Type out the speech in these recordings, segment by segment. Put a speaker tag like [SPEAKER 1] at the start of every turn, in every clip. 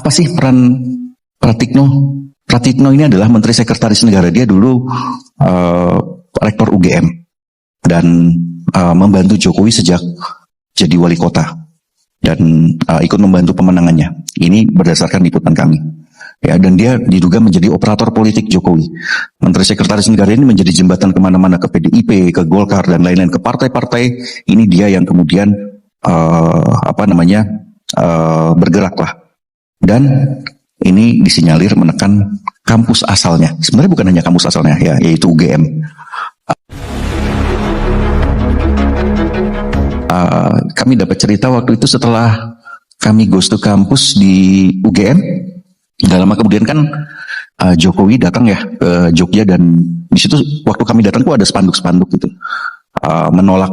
[SPEAKER 1] apa sih peran Pratikno? Pratikno ini adalah Menteri Sekretaris Negara. Dia dulu rektor UGM dan membantu Jokowi sejak jadi wali kota dan ikut membantu pemenangannya. Ini berdasarkan liputan kami. Ya, dan dia diduga menjadi operator politik Jokowi. Menteri Sekretaris Negara ini menjadi jembatan kemana-mana, ke PDIP, ke Golkar dan lain-lain, ke partai-partai. Ini dia yang kemudian bergeraklah. Dan ini disinyalir menekan kampus asalnya. Sebenarnya bukan hanya kampus asalnya, ya, yaitu UGM. Kami dapat cerita waktu itu setelah kami goes to kampus di UGM. Gak lama kemudian kan Jokowi datang ya ke Jogja, dan di situ waktu kami datang tuh ada spanduk-spanduk gitu menolak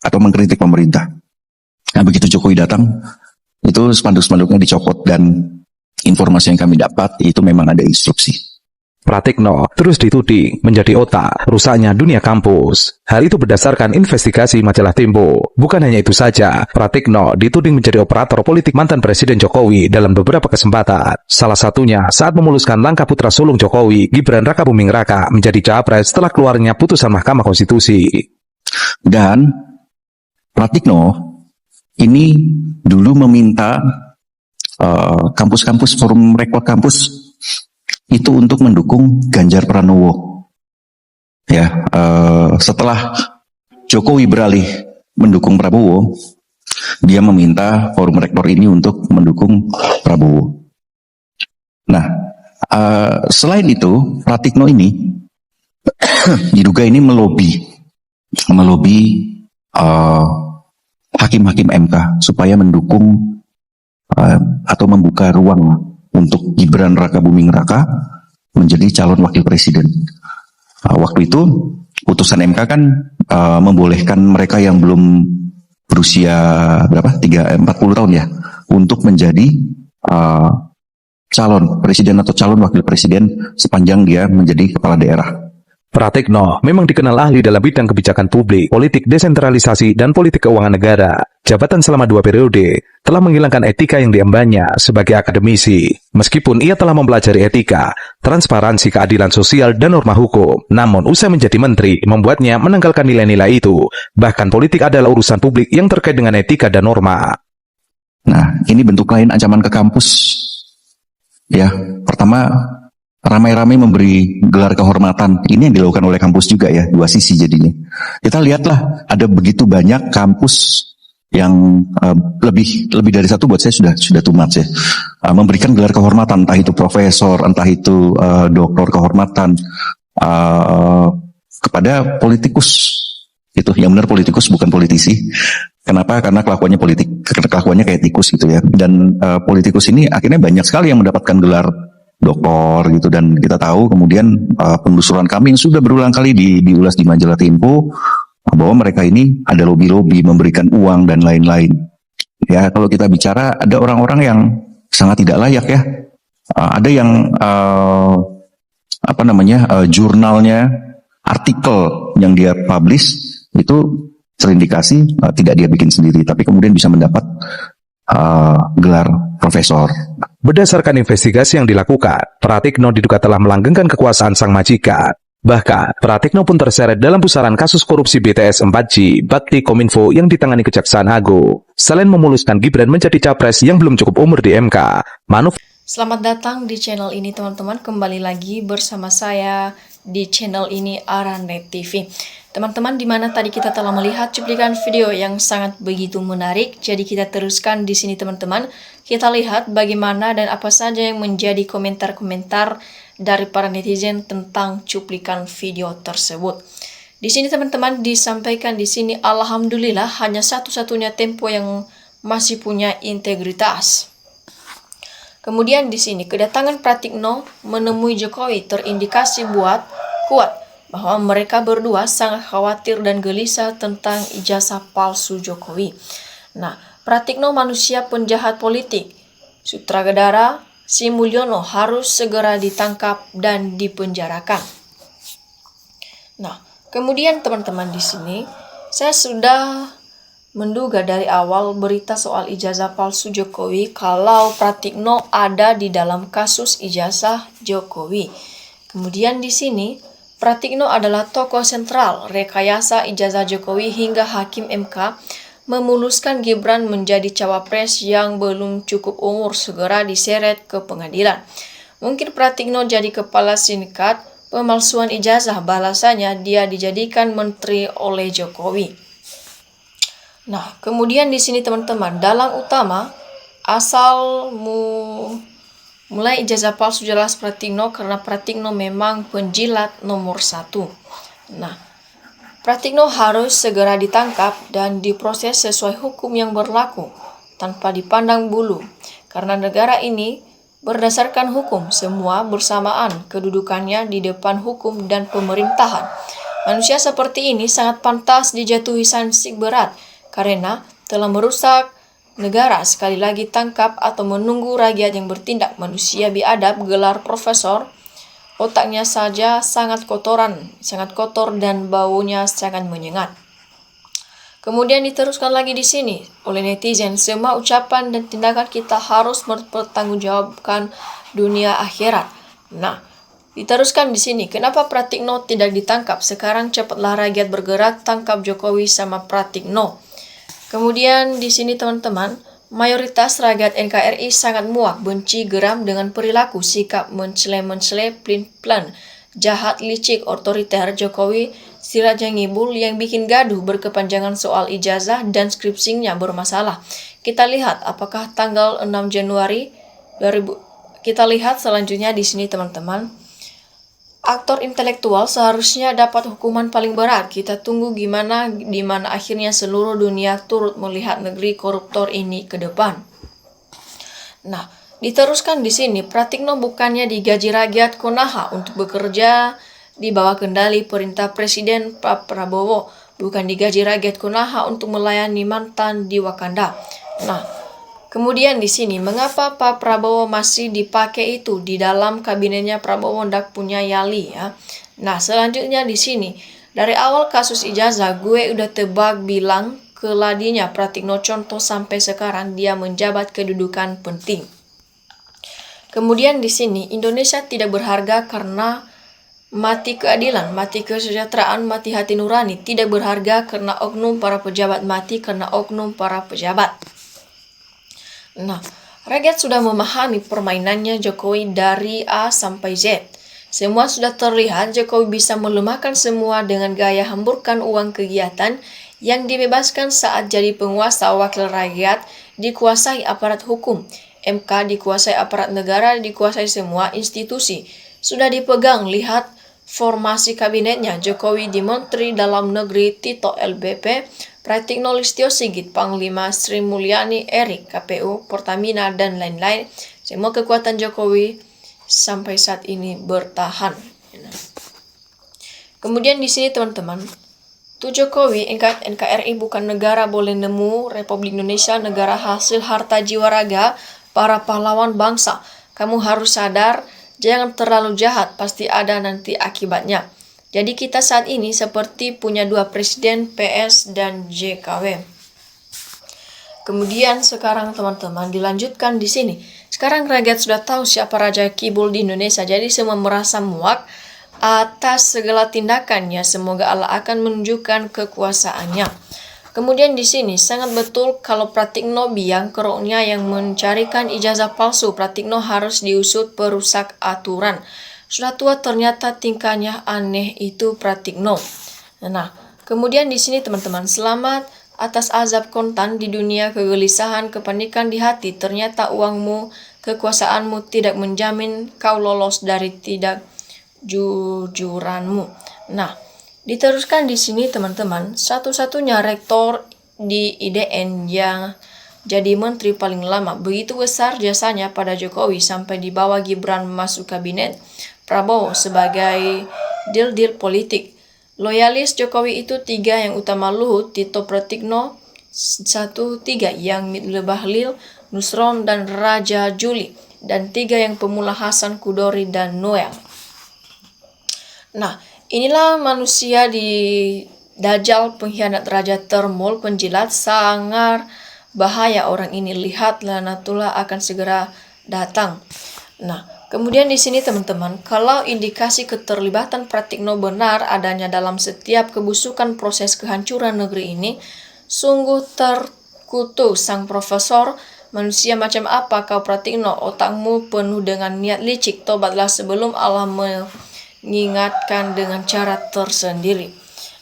[SPEAKER 1] atau mengkritik pemerintah. Nah, begitu Jokowi datang, itu spanduk-spanduknya dicopot, dan informasi yang kami dapat itu memang ada instruksi.
[SPEAKER 2] Pratikno terus dituding menjadi otak rusaknya dunia kampus. Hal itu berdasarkan investigasi majalah Tempo. Bukan hanya itu saja, Pratikno dituding menjadi operator politik mantan Presiden Jokowi dalam beberapa kesempatan. Salah satunya saat memuluskan langkah putra sulung Jokowi, Gibran Rakabuming Raka, menjadi capres setelah keluarnya putusan Mahkamah Konstitusi.
[SPEAKER 1] Dan Pratikno ini dulu meminta kampus-kampus, forum rektor kampus itu untuk mendukung Ganjar Pranowo. Ya, setelah Jokowi beralih mendukung Prabowo, dia meminta forum rektor ini untuk mendukung Prabowo. Nah, selain itu, Pratikno ini diduga ini melobi hakim-hakim MK supaya mendukung atau membuka ruang untuk Gibran Rakabuming Raka menjadi calon wakil presiden. Waktu itu putusan MK kan membolehkan mereka yang belum berusia 40 tahun ya untuk menjadi calon presiden atau calon wakil presiden sepanjang dia menjadi kepala daerah.
[SPEAKER 2] Pratikno memang dikenal ahli dalam bidang kebijakan publik, politik desentralisasi, dan politik keuangan negara. Jabatan selama 2 periode telah menghilangkan etika yang diembannya sebagai akademisi. Meskipun ia telah mempelajari etika, transparansi, keadilan sosial, dan norma hukum, namun usai menjadi menteri membuatnya menanggalkan nilai-nilai itu. Bahkan politik adalah urusan publik yang terkait dengan etika dan norma.
[SPEAKER 1] Nah, ini bentuk lain ancaman ke kampus. Ya, pertama, ramai-ramai memberi gelar kehormatan. Ini yang dilakukan oleh kampus juga ya, dua sisi jadinya. Kita lihatlah, ada begitu banyak kampus yang lebih dari satu, buat saya sudah too much ya. Memberikan gelar kehormatan, entah itu profesor, entah itu doktor kehormatan kepada politikus. Itu yang benar politikus, bukan politisi. Kenapa? Karena kelakuannya kayak tikus gitu ya. Dan politikus ini akhirnya banyak sekali yang mendapatkan gelar doktor gitu, dan kita tahu kemudian penelusuran kami yang sudah berulang kali diulas di majalah Tempo bahwa mereka ini ada lobby-lobby, memberikan uang dan lain-lain. Ya, kalau kita bicara ada orang-orang yang sangat tidak layak ya. Ada yang jurnalnya, artikel yang dia publish itu terindikasi tidak dia bikin sendiri, tapi kemudian bisa mendapat gelar profesor.
[SPEAKER 2] Berdasarkan investigasi yang dilakukan, Pratikno diduga telah melanggengkan kekuasaan sang majikan. Bahkan, Pratikno pun terseret dalam pusaran kasus korupsi BTS 4G Bakti Kominfo yang ditangani Kejaksaan Agung. Selain memuluskan Gibran menjadi capres yang belum cukup umur di MK,
[SPEAKER 3] Selamat datang di channel ini teman-teman, kembali lagi bersama saya di channel ini Aranet TV. Teman-teman, dimana tadi kita telah melihat cuplikan video yang sangat begitu menarik, jadi kita teruskan di sini teman-teman. Kita lihat bagaimana dan apa saja yang menjadi komentar-komentar dari para netizen tentang cuplikan video tersebut. Di sini teman-teman disampaikan di sini, alhamdulillah hanya satu-satunya Tempo yang masih punya integritas. Kemudian di sini kedatangan Pratikno menemui Jokowi terindikasi kuat bahwa mereka berdua sangat khawatir dan gelisah tentang ijazah palsu Jokowi. Nah, Pratikno manusia penjahat politik. Sutradara Sri Mulyono harus segera ditangkap dan dipenjarakan. Nah, kemudian teman-teman di sini saya sudah menduga dari awal berita soal ijazah palsu Jokowi kalau Pratikno ada di dalam kasus ijazah Jokowi. Kemudian di sini, Pratikno adalah tokoh sentral rekayasa ijazah Jokowi hingga Hakim MK memuluskan Gibran menjadi cawapres yang belum cukup umur segera diseret ke pengadilan. Mungkin Pratikno jadi kepala sindikat pemalsuan ijazah, balasannya dia dijadikan menteri oleh Jokowi. Nah, kemudian di sini teman-teman, dalang utama asal mulai ijazah palsu jelas Pratikno karena Pratikno memang penjilat nomor 1. Nah, Pratikno harus segera ditangkap dan diproses sesuai hukum yang berlaku tanpa dipandang bulu. Karena negara ini berdasarkan hukum, semua bersamaan kedudukannya di depan hukum dan pemerintahan. Manusia seperti ini sangat pantas dijatuhi sanksi berat karena telah merusak negara. Sekali lagi tangkap atau menunggu rakyat yang bertindak. Manusia biadab gelar profesor, otaknya saja sangat kotor dan baunya sangat menyengat. Kemudian diteruskan lagi di sini oleh netizen, semua ucapan dan tindakan kita harus mempertanggungjawabkan dunia akhirat. Nah, diteruskan di sini, kenapa Pratikno tidak ditangkap? Sekarang cepatlah rakyat bergerak, tangkap Jokowi sama Pratikno. Kemudian di sini teman-teman, mayoritas rakyat NKRI sangat muak, benci, geram dengan perilaku, sikap mencele, plin-plan, jahat, licik, otoriter Jokowi Siraja Ngibul yang bikin gaduh berkepanjangan soal ijazah dan skripsinya bermasalah. Kita lihat apakah tanggal 6 Januari 2000. Kita lihat selanjutnya di sini teman-teman. Aktor intelektual seharusnya dapat hukuman paling berat. Kita tunggu di mana akhirnya seluruh dunia turut melihat negeri koruptor ini ke depan. Nah, diteruskan di sini, Pratikno bukannya digaji rakyat Konaha untuk bekerja di bawah kendali perintah Presiden Pak Prabowo, bukan digaji rakyat Konaha untuk melayani mantan di Wakanda. Nah, kemudian di sini, mengapa Pak Prabowo masih dipakai itu di dalam kabinetnya? Prabowo ndak punya yali ya. Nah, selanjutnya di sini, dari awal kasus ijazah gue udah tebak bilang ke ladinya Pratikno contoh sampai sekarang dia menjabat kedudukan penting. Kemudian di sini, Indonesia tidak berharga karena mati keadilan, mati kesejahteraan, mati hati nurani. Tidak berharga karena oknum para pejabat, mati karena oknum para pejabat. Nah, rakyat sudah memahami permainannya Jokowi dari A sampai Z. Semua sudah terlihat Jokowi bisa melemahkan semua dengan gaya hamburkan uang kegiatan yang dibebaskan saat jadi penguasa. Wakil rakyat dikuasai aparat hukum, MK dikuasai aparat negara, dikuasai semua institusi. Sudah dipegang, lihat formasi kabinetnya. Jokowi di Menteri Dalam Negeri Tito LBP, Pratikno Listio Sigit, Panglima Sri Mulyani Erik, KPU, Pertamina, dan lain-lain. Semua kekuatan Jokowi sampai saat ini bertahan. Kemudian di sini teman-teman, tuh Jokowi, NKRI bukan negara boleh nemu, Republik Indonesia negara hasil harta jiwa raga para pahlawan bangsa. Kamu harus sadar, jangan terlalu jahat, pasti ada nanti akibatnya. Jadi kita saat ini seperti punya dua presiden, PS dan JKW. Kemudian sekarang teman-teman dilanjutkan di sini. Sekarang rakyat sudah tahu siapa Raja Kibul di Indonesia. Jadi semua merasa muak atas segala tindakannya. Semoga Allah akan menunjukkan kekuasaannya. Kemudian di sini sangat betul kalau Pratikno biang keroknya yang mencarikan ijazah palsu. Pratikno harus diusut perusak aturan. Sudah tua ternyata tingkahnya aneh itu Pratikno. Nah, kemudian di sini teman-teman, selamat atas azab kontan di dunia, kegelisahan, kepanikan di hati. Ternyata uangmu, kekuasaanmu tidak menjamin kau lolos dari tidak jujuranmu. Nah, diteruskan di sini teman-teman, satu-satunya rektor di IDN yang jadi menteri paling lama. Begitu besar jasanya pada Jokowi sampai dibawa Gibran masuk kabinet Prabowo sebagai deal-deal politik. Loyalis Jokowi itu 3 yang utama: Luhut, Tito, Pratikno, 1, 3 yang Midle Bahlil, Nusron, dan Raja Juli, dan 3 yang pemula Hasan, Kudori, dan Noel. Nah, inilah manusia di Dajjal, pengkhianat raja, termol, penjilat, sangar bahaya orang ini. Lihat, laknatullah akan segera datang. Nah, kemudian di sini teman-teman, kalau indikasi keterlibatan Pratikno benar adanya dalam setiap kebusukan proses kehancuran negeri ini, sungguh terkutuk sang profesor. Manusia macam apa kau Pratikno? Otakmu penuh dengan niat licik. Tobatlah sebelum Allah mengingatkan dengan cara tersendiri.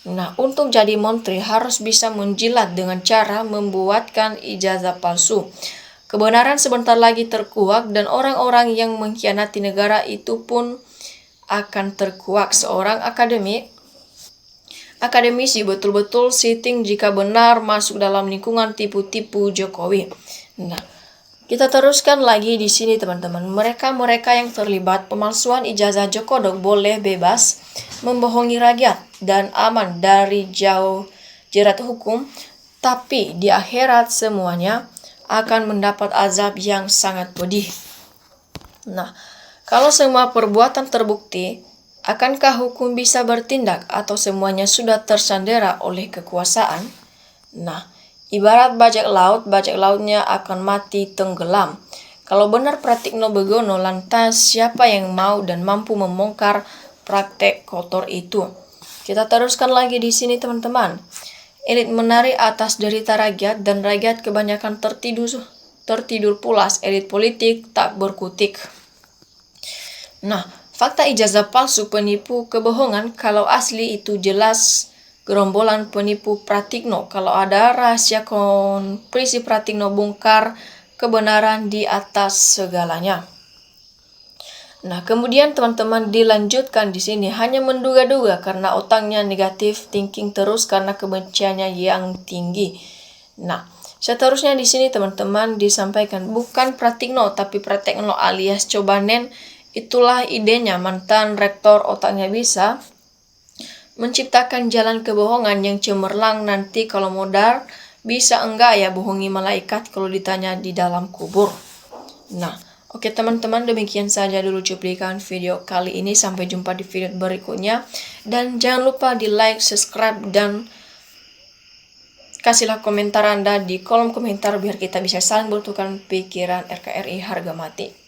[SPEAKER 3] Nah, untuk jadi menteri harus bisa menjilat dengan cara membuatkan ijazah palsu. Kebenaran sebentar lagi terkuak dan orang-orang yang mengkhianati negara itu pun akan terkuak. Seorang akademisi betul-betul sitting jika benar masuk dalam lingkungan tipu-tipu Jokowi. Nah, kita teruskan lagi di sini teman-teman. Mereka yang terlibat pemalsuan ijazah Jokodok boleh bebas membohongi rakyat dan aman dari jauh jerat hukum, tapi di akhirat semuanya akan mendapat azab yang sangat pedih. Nah, kalau semua perbuatan terbukti, akankah hukum bisa bertindak atau semuanya sudah tersandera oleh kekuasaan? Nah, ibarat bajak lautnya akan mati tenggelam. Kalau benar Pratikno begono, lantas siapa yang mau dan mampu membongkar praktek kotor itu? Kita teruskan lagi di sini teman-teman. Elit menari atas derita rakyat dan rakyat kebanyakan tertidur pulas. Elit politik tak berkutik. Nah, fakta ijazah palsu penipu kebohongan, kalau asli itu jelas gerombolan penipu Pratikno. Kalau ada rahasia konspirasi Pratikno bongkar kebenaran di atas segalanya. Nah, kemudian teman-teman dilanjutkan di sini hanya menduga-duga karena otaknya negatif thinking terus karena kebenciannya yang tinggi. Nah, seterusnya di sini teman-teman disampaikan bukan Pratikno tapi Pratekno alias Cobanen. Itulah idenya mantan rektor, otaknya bisa menciptakan jalan kebohongan yang cemerlang. Nanti kalau modal bisa enggak ya bohongi malaikat kalau ditanya di dalam kubur. Nah, oke teman-teman, demikian saja dulu cuplikan video kali ini. Sampai jumpa di video berikutnya. Dan jangan lupa di like, subscribe, dan kasihlah komentar Anda di kolom komentar biar kita bisa saling bertukar pikiran. RKRI harga mati.